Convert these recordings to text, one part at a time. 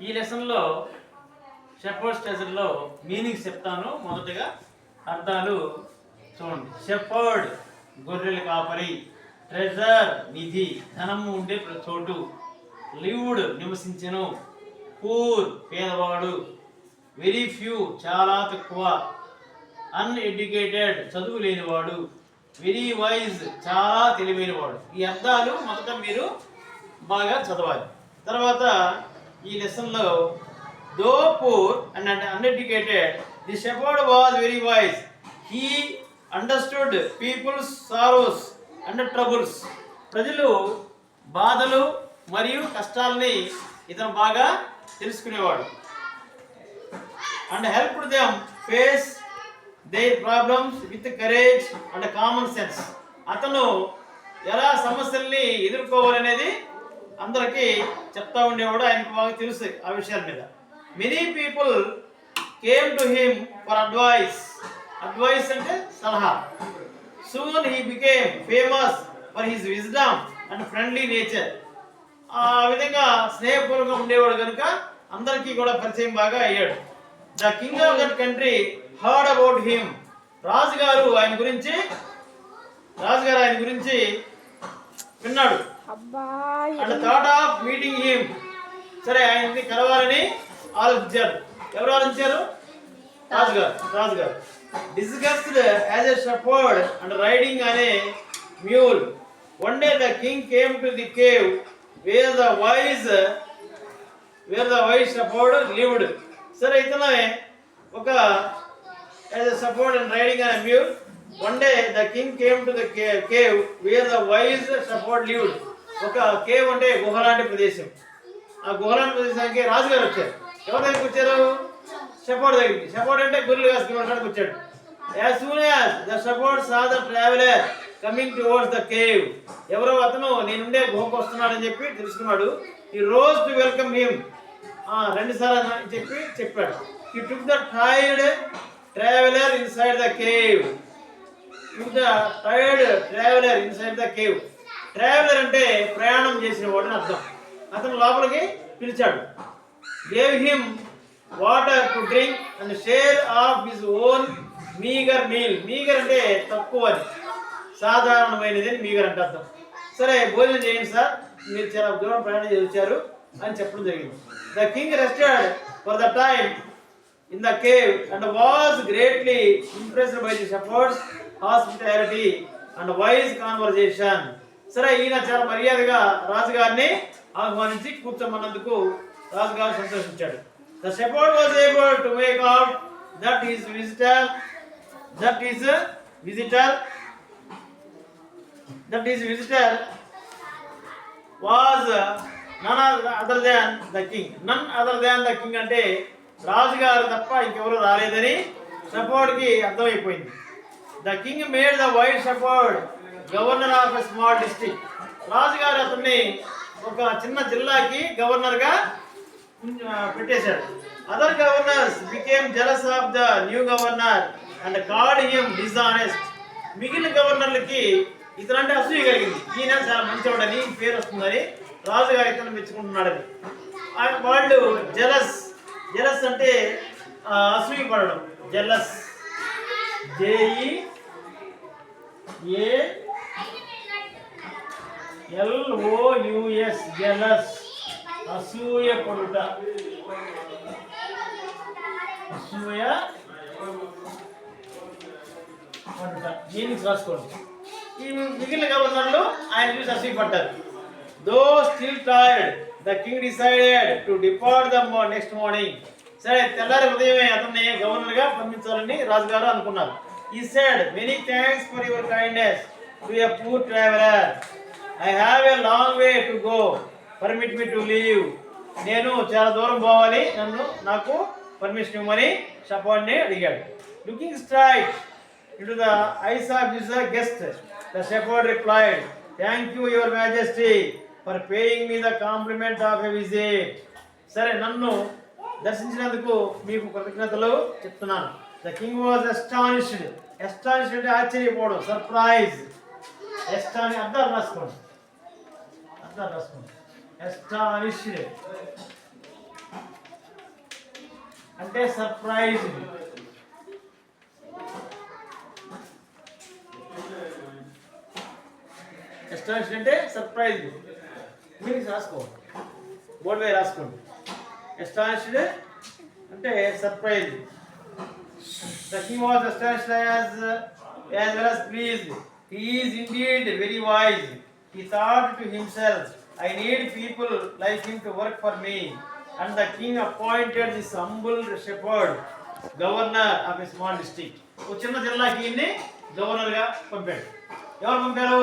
ఈ లెసన్లో shepherd స్టేజర్లో meanings చెప్తాను. మొదటగా అర్థాలు చూడండి. షెపర్డ్ గొర్రెల కాపరి, ట్రెజర్ నిధి ధనము ఉండే చోటు, లివ్డ్ నివసించెను, పూర్ పేదవాడు, వెరీ ఫ్యూ చాలా తక్కువ, అన్ఎడ్యుకేటెడ్ చదువు లేనివాడు, వెరీ వైజ్ చాలా తెలివైనవాడు. ఈ అర్థాలు మొదట మీరు బాగా చదవాలి. తర్వాత ఈ లెసన్లో though poor and uneducated the shepherd was very wise, he understood people's sorrows and troubles. ప్రజలు బాధలు మరియు కష్టాలని ఇతను బాగా తెలుసుకునేవాడు. And helped them face their problems with courage and common sense. అతను ఎలా సమస్యల్ని ఎదుర్కోవాలనేది అందరికీ చెప్తా ఉండేవాడు. ఆయనకు బాగా తెలుసు ఆ విషయాల మీద. Many people came to him for advice. Advice అంటే సలహా. Soon he became famous for his wisdom and friendly nature. ఆ విధంగా స్నేహపూర్వకంగా ఉండేవాడు కనుక అందరికీ కూడా పరిచయం బాగా అయ్యాడు. The king of that country heard about him. రాజుగారు ఆయన గురించి విన్నాడు. And thought of meeting him. సరే, ఆయన్ని కలవాలని ఆలోచించారు. ఎవరు ఆలోచించారు? రాజుగారు. Disguised as a shepherd and riding అనే mule. One day the king came to the cave where the wise shepherd lived. సరే, ఇతనే ఒక as a shepherd and riding అనే mule. One day the king came to the cave where the wise shepherd lived. ఒక cave అంటే గుహ లాంటి ప్రదేశం. ఆ గుహ లాంటి ప్రదేశానికి రాజుగారు వచ్చారు. ఎవరి దగ్గరికి వచ్చారు? షెపర్డ్ దగ్గరికి. షెపర్డ్ అంటే గొర్రెలు కాసుకునేవాడికి వచ్చాడు. As soon as the shepherd saw the traveller coming towards the cave. ఎవరో అతను నేనుండే గుహకు వస్తున్నాడని చెప్పి తెలుసుకున్నాడు. ఈ రోజ్ టు వెల్కమ్ హిమ్. రెండు సార్లు అని చెప్పాడు. He took the tired traveller inside the cave. Traveller అంటే ప్రయాణం చేసిన వాడు అని అర్థం. అతను లోపలికి పిలిచాడు. Gave him water to drink and share of his own meagre meal. Meagre అంటే తక్కువ, సాధారణమైనది అని మీగర్ అంటే అర్థం. సరే, భోజనం చేయండి సార్, మీరు చాలా దూరం ప్రయాణం చేసి వచ్చారు అని చెప్పడం జరిగింది. The king rested for the time in the cave and was greatly impressed by the shepherd's hospitality and wise conversation. సరే, ఈయన చాలా మర్యాదగా రాజుగారిని ఆహ్వానించి కూర్చోమన్నందుకు రాజుగారు సంతోషించాడు. The shepherd was able to make out that his visitor was none other than the king. None other than the king అంటే రాజుగారు తప్ప ఇంకెవరు రాలేదని షెపర్డ్కి అర్థమైపోయింది. The king made the white shepherd governor of a small district. రాజుగారు అతన్ని ఒక చిన్న జిల్లాకి గవర్నర్గా పెట్టేశాడు. Other governors became jealous of the new governor and called him dishonest. మిగిలిన గవర్నర్లకి ఇతనంటే అసూయ కలిగింది. ఈయన చాలా మంచివాడని పేరు వస్తుందని రాజుగారు ఇతను మెచ్చుకుంటున్నాడని. వాళ్ళు జెలస్ అంటే అసూయ పడడం. జెలస్, JELOUS, జెలస్, అసూయ పడుట. దీనికి రాసుకోండి. ఈ మిగిలిన గవర్నర్లు ఆయన చూసి అసూయ పడ్డారు. Though still tired the king decided to depart the next morning. సరే, తెల్లారి ఉదయమే అతన్ని గవర్నర్గా పంపించాలని రాజుగారు అనుకున్నారు. He said, many thanks for your kindness to a poor traveller. I have a long way to go, permit me to leave. నేను చాలా దూరం పోవాలి, నాకు పర్మిషన్ ఇవ్వమని షెపర్డ్ని అడిగాడు. Looking straight into the eyes of his guest, the shepherd replied, thank you, your majesty, for paying me the compliment of a visit. సరే, నన్ను దర్శించినందుకు మీకు కృతజ్ఞతలు చెప్తున్నాను. The king was astonished. Astonished అంటే ఆశ్చర్యపోవడం, సర్ప్రైజ్. అర్థాలు రాసుకోండి. astonished. అంటే సర్ప్రైజ్. అస్టానిష్డ్ అంటే సర్ప్రైజ్. మీనింగ్స్ రాసుకోండి, బోర్డు మీద రాసుకోండి. అస్టానిష్డ్ అంటే surprise. The king was astonished as well as pleased. He is indeed very wise. He thought to himself, I need people like him to work for me. And the king appointed this humble shepherd governor of a small district. ఒక చిన్న జిల్లాకి ఈయన్ని గవర్నర్గా పంపాడు. ఎవరు పంపారు?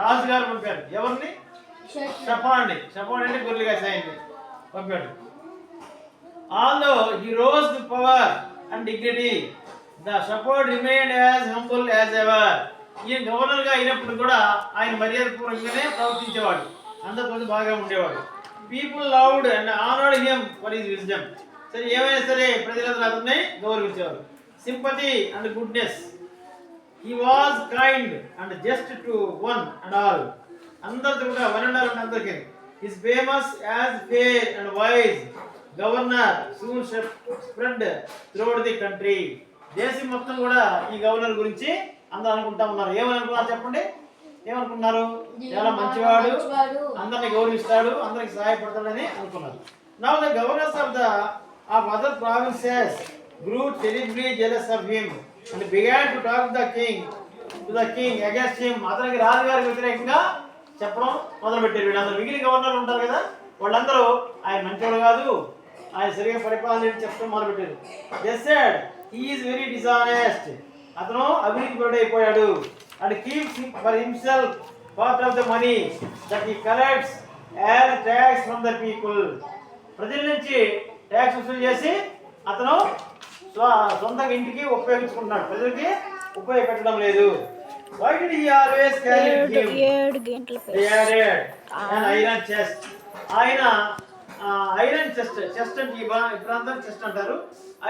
రాజుగారు పంపారు. ఎవరిని? షపాన్ని. షపాన్ అంటే గొర్రెలుగా సాయండి పంపాడు. Although he rose to power and dignity, the shepherd remained as humble as ever. ఈయన గవర్నర్గా అయినప్పుడు కూడా ఆయన మర్యాదపూర్వకంగానే ప్రవర్తించేవాడు, అందరితో బాగా ఉండేవాడు. People loved and honoured him for his wisdom. సరే ఏమైనా సరే ప్రజలందరూ అతన్ని గౌరవించేవారు. Sympathy and goodness. He was kind and just to one and all. అందరితో కూడా వన్ అండ్ ఆల్ అందరికీ. His famous as fair and wise governor soon spread throughout the country. దేశం మొత్తం కూడా ఈ గవర్నర్ గురించి అందరూ అనుకుంటా ఉన్నారు. ఏమనుకున్నారు చెప్పండి? ఏమనుకున్నారు? చాలా మంచివాడు, అందరిని గౌరవిస్తాడు, అందరికి సహాయపడతాడని అనుకున్నారు. Now the governors of other provinces grew terribly jealous of him and began to talk to the king against him. అతనికి రాజుగారికి వ్యతిరేకంగా చెప్పడం మొదలుపెట్టారు. వీళ్ళందరూ మిగిలిన గవర్నర్లు ఉంటారు కదా, వాళ్ళందరూ ఆయన మంచివాడు కాదు, ఆయన సరిగా పరిపాలన చెప్పడం మొదలుపెట్టారు. They said he is very dishonest. అతను అవినీతిపరుడైపోయాడు. And keeps for himself part of the money that he collects as tax from the people. ప్రజల నుంచి ట్యాక్స్ వసూలు చేసి అతను సొంతంగా ఇంటికి ఉపయోగించుకుంటున్నాడు, ప్రజలకి ఉపయోగపెట్టడం లేదు. Why did he always carry him? An iron chest. ఆయన ఐరన్ చెస్ట్. చెస్ట్ అంటే ఇప్పుడు అందరూ చెస్ట్ అంటారు.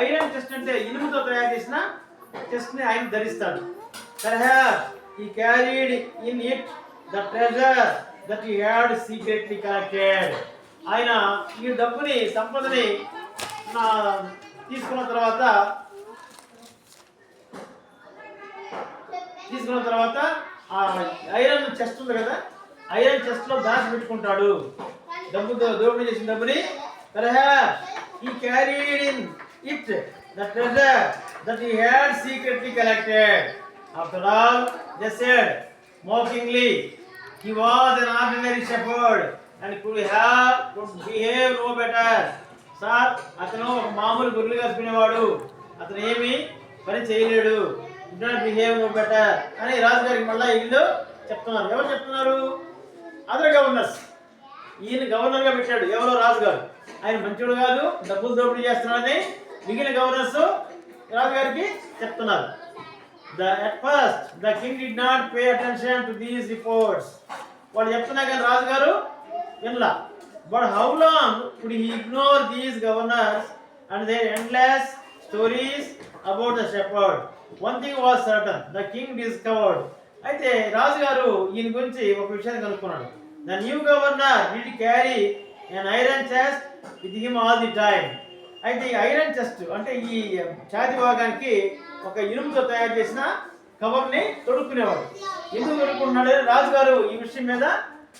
ఐరన్ చెస్ట్ అంటే ఇనుముతో తయారు చేసిన చెస్ట్ ని ఆయన ధరిస్తాడు. Perhaps he carried in it the treasure that he had secretly collected. ఆయన ఈ డబ్బుని, సంపదని తీసుకున్న తర్వాత ఆ ఐరన్ చెస్ట్ ఉంది కదా, ఐరన్ చెస్ట్ లో దాచి పెట్టుకుంటాడు దోపిడీ చేసిన డబ్బుని. Perhaps he carried in it the treasure that he had secretly collected. After all, they said mockingly, he was an ordinary shepherd and could behave no better. Sir, అతను ఒక మామూలు గొర్రెలు కాసుకునేవాడు, అతను ఏమి పని చేయలేడు, బిహేవ్ నో బెటర్ అని రాజుగారికి మళ్ళీ వీళ్ళు చెప్తున్నారు. ఎవరు చెప్తున్నారు? Other governors. ఈయన గవర్నర్గా పెట్టాడు ఎవరో రాజుగారు, ఆయన మంచోడు కాదు, డబ్బులు దోపిడీ చేస్తున్నాడని మిగిలిన గవర్నర్స్ రాజుగారికి చెప్తున్నారు. At first, the king did not pay attention to these reports. వాళ్ళు చెప్తున్నా కానీ రాజుగారు వినలా. But how long could he ignore these governors and their endless stories about the shepherd? One thing was certain, the king discovered. అయితే రాజుగారు ఈయన గురించి ఒక విషయాన్ని కనుక్కున్నాడు. The new governor did carry an iron chest with him all the time. అయితే ఈ iron chest అంటే ఈ ఛాతీ భాగానికి ఒక ఇనుముతో తయారు చేసిన కవర్ని తొడుక్కునేవాడు. ఎందుకు తొడుక్కుంటున్నాడు? రాజుగారు ఈ విషయం మీద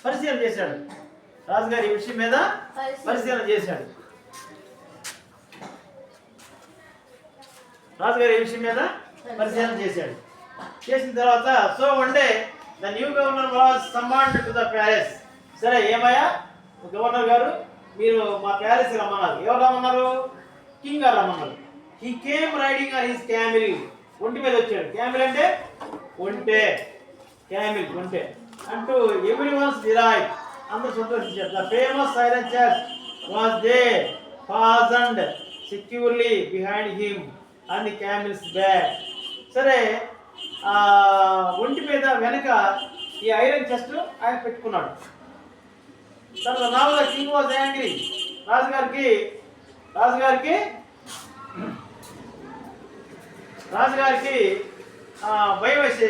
పరిశీలన చేశాడు. చేసిన తర్వాత so one day the new governor was summoned to the palace. సరే ఏమయ్యా గవర్నర్ గారు, మీరు మా ప్యాలెస్ రమ్మన్నారు. ఎవరు రమ్మన్నారు? కింగ్ గారు రమ్మన్నారు. He came riding on his Camel. ఒంటి మీద వచ్చాడు. క్యామిల్ అంటే ఒంటె, ఒంటె అంటూ ఎవ్రీ వన్స్ డిలైట్, అందరూ సంతోషించారు. The famous iron chest was there fastened securely behind him on the camel's back. సరే ఒంటి మీద వెనక ఈ ఐరన్ చెస్ట్ ఆయన పెట్టుకున్నాడు. తర్వాత now the king was angry. రాజుగారికి భయం వేసి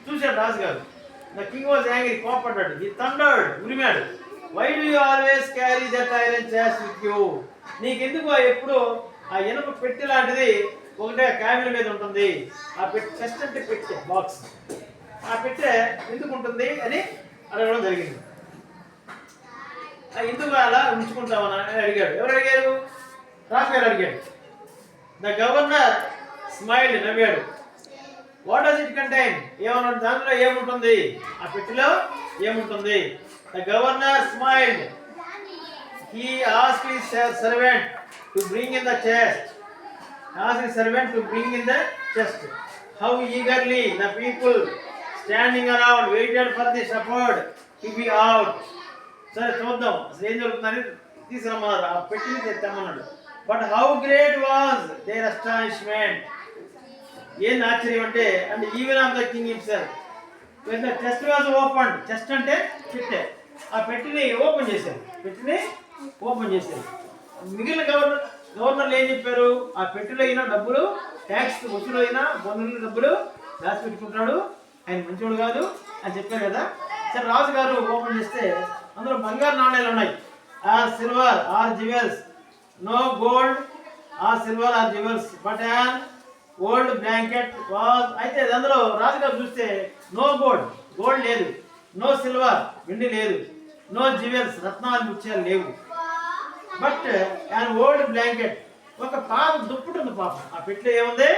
చూశాడు రాజుగారు. The king was angry, కోపడ్డాడు. He thundered, ఉరిమాడు. Why do you always carry that iron chest with you? నీకెందుకు ఎప్పుడు ఆ ఇనుప పెట్టి లాంటిది ఒకటే క్యాబిన్ మీద ఉంటుంది. ఆ పెట్టి చెస్ట్ అంటే పెట్టె బాక్స్, ఆ పెట్టె ఎందుకు ఉంటుంది అని అడగడం జరిగింది. ఎందుకు అలా ఉంచుకుంటామని అడిగాడు. ఎవరు అడిగారు? రాజుగారు అడిగాడు. ద గవర్నర్ స్మైల్డ్, నవ్వాడు. What does it contain? ఏమన్నా దాంట్లో ఏముంటుంది? ఆ పెట్టెలో ఏముంటుంది? The governor smiled. He asked his servant to bring in the chest. Asked his servant to bring in the chest. How eagerly the people standing around waited for the shepherd to be out. సరే చూద్దాం అసలు ఏం జరుగుతుందని తీసుకురమ్మన్నారు. ఆ పెట్టిని తెమ్మన్నాడు. But how great was their astonishment. ఏం ఆశ్చర్యం అంటే, and even of the king himself when the chest was opened. Chest అంటే పెట్టె. ఆ పెట్టిని ఓపెన్ చేశారు. పెట్టిని ఓపెన్ చేశారు. మిగిలిన గవర్నర్లు ఏం చెప్పారు? ఆ పెట్టెలో అయినా డబ్బులు, ట్యాక్స్ వసూలు అయినా పన్నుల డబ్బులు దాచి పెట్టుకుంటాడు, ఆయన మంచివాడు కాదు అని చెప్పారు కదా. సరే రాజు గారు ఓపెన్ చేస్తే అందులో బంగారు నాణ్యాలు ఉన్నాయి. Or silver or jewels, no gold or silver or jewels but an old blanket was. అయితే అందులో రాజుగారు చూస్తే నో గోల్డ్, గోల్డ్ లేదు, నో సిల్వర్, వెండి లేదు, నో జ్యువెల్స్, రత్నాలు ముత్యాలు లేవు, బట్ అండ్ ఓల్డ్ బ్లాంకెట్, ఒక పాత దుప్పటి ఉంది. పాపం ఆ పెట్టెలో ఏముంది?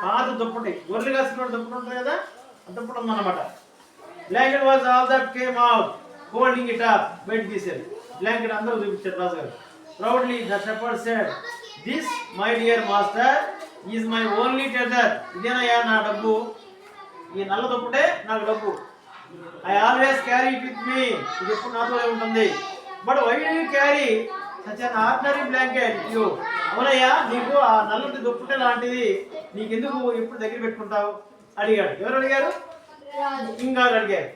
పాత దుప్పటి, గొర్రెలు కాసుకున్న దుప్పటి ఉంటుంది కదా, ఆ దుప్పటి ఉందన్నమాట. Blanket was all that came out holding it up. బయట తీశారు బ్లాంకెట్, అందరూ చూపించారు రాజుగారు. Proudly the shepherd said, this my dear master is my only treasure. ఇదేనయ్యా నా డబ్బు, ఈ నల్ల దుప్పటే నాకు డబ్బు. I always carry it with me. ఇది ఎప్పుడు నాతోనే ఉంటుంది. But why do you carry such an ordinary blanket you? అవునయ్యా, నీకు ఆ నల్లటి దుప్పటి లాంటిది నీకెందుకు ఎప్పుడు దగ్గర పెట్టుకుంటావు అడిగాడు. ఎవరు అడిగారు? కింగ్ గారు అడిగారు.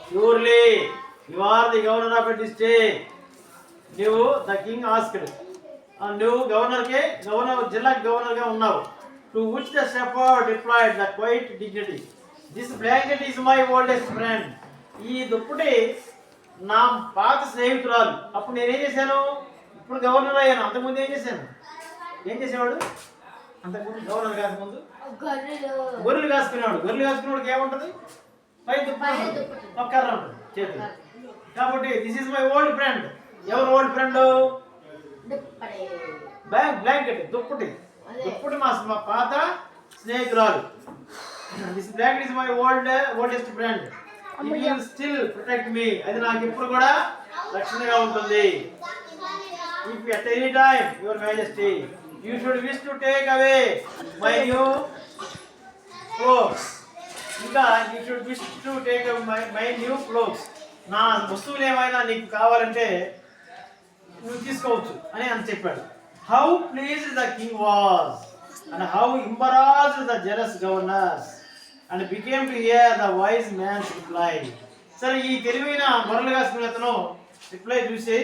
Purely you are the governor of a district. నువ్వు ద కింగ్ ఆస్క్డ్, నువ్వు గవర్నర్ జిల్లాకి గవర్నర్గా ఉన్నావు. To which the shepherd replied the quiet dignity, this blanket is my oldest friend. ఈ దుప్పటి నా పాత స్నేహితురాలు. అప్పుడు నేనేం చేశాను? ఇప్పుడు గవర్నర్ అయ్యాను. అంతకుముందు ఏం చేశాను? ఏం చేసేవాడు? అంతకుముందు గవర్నర్ కాకముందు గొర్రెలు కాసుకునేవాడు. గొర్రెలు కాసుకునేవాడికి ఏముంటుంది? పై దుప్పటి, ఒక కర్ర ఉంటుంది చేతులు. కాబట్టి this is my old friend. ఎవరు ఓల్డ్ ఫ్రెండ్? బ్లాంకెట్, దుప్పటి. దుప్పటి మా పాత స్నేహితురాలు. This blanket is my oldest friend. It will still protect me. అది నాకు ఇప్పుడు కూడా రక్షణగా ఉంటుంది. If at any time, your majesty, you should wish to take away my new clothes. ఇంకా you should wish to take away my new clothes. నా వస్తువులు ఏమైనా నీకు కావాలంటే నువ్వు తీసుకోవచ్చు అని చెప్పాడు. How pleased the king was and how embarrassed the jealous governors and became to hear the wise man's reply. సరే, ఈ తెలివైన గొర్రెలు కాసుకునే అతను రిప్లై చూసి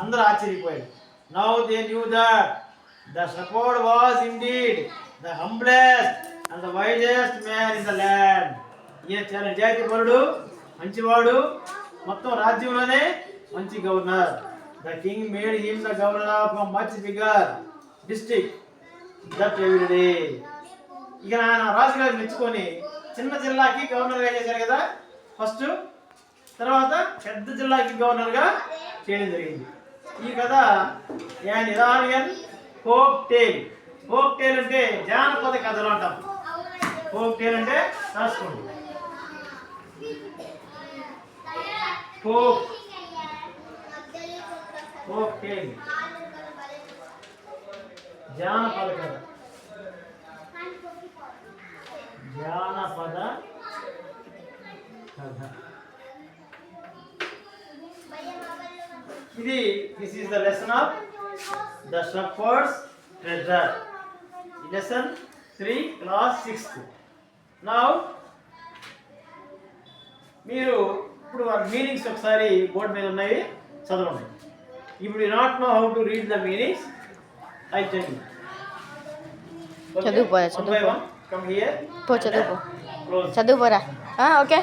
అందరూ ఆశ్చర్యపోయారు. Now they knew that the shepherd was indeed the humblest and the wisest man in the land. ఈయన చాలా నిజాయితీపరుడు, మంచివాడు, మొత్తం రాజ్యంలోనే మంచి governor. The king made him the governor of a much bigger district that every day. ఇక ఆయన రాజుగారు మెచ్చుకొని చిన్న జిల్లాకి గవర్నర్గా చేశారు కదా ఫస్ట్, తర్వాత పెద్ద జిల్లాకి గవర్నర్గా చేయడం జరిగింది. ఈ కథ an Iranian folk tale. Folk tale అంటే జానపద కథలు అంటాం. ఫోక్ టేల్ అంటే రాసుకోండి. ఫోక్ టేల్ జానపద కథ. జానపద కథ. ఇది this is the lesson of the shepherd's treasure. Lesson 3 class 6th. Now మీరు ఇప్పుడు మీనింగ్స్ ఒకసారి బోర్డు మీద ఉన్నాయి, చదవండి. ఇప్పుడు you not know how to read the meanings. I tell you. చదువుపోయా, చదువు. Come here. చదువుపోరా. ఓకే.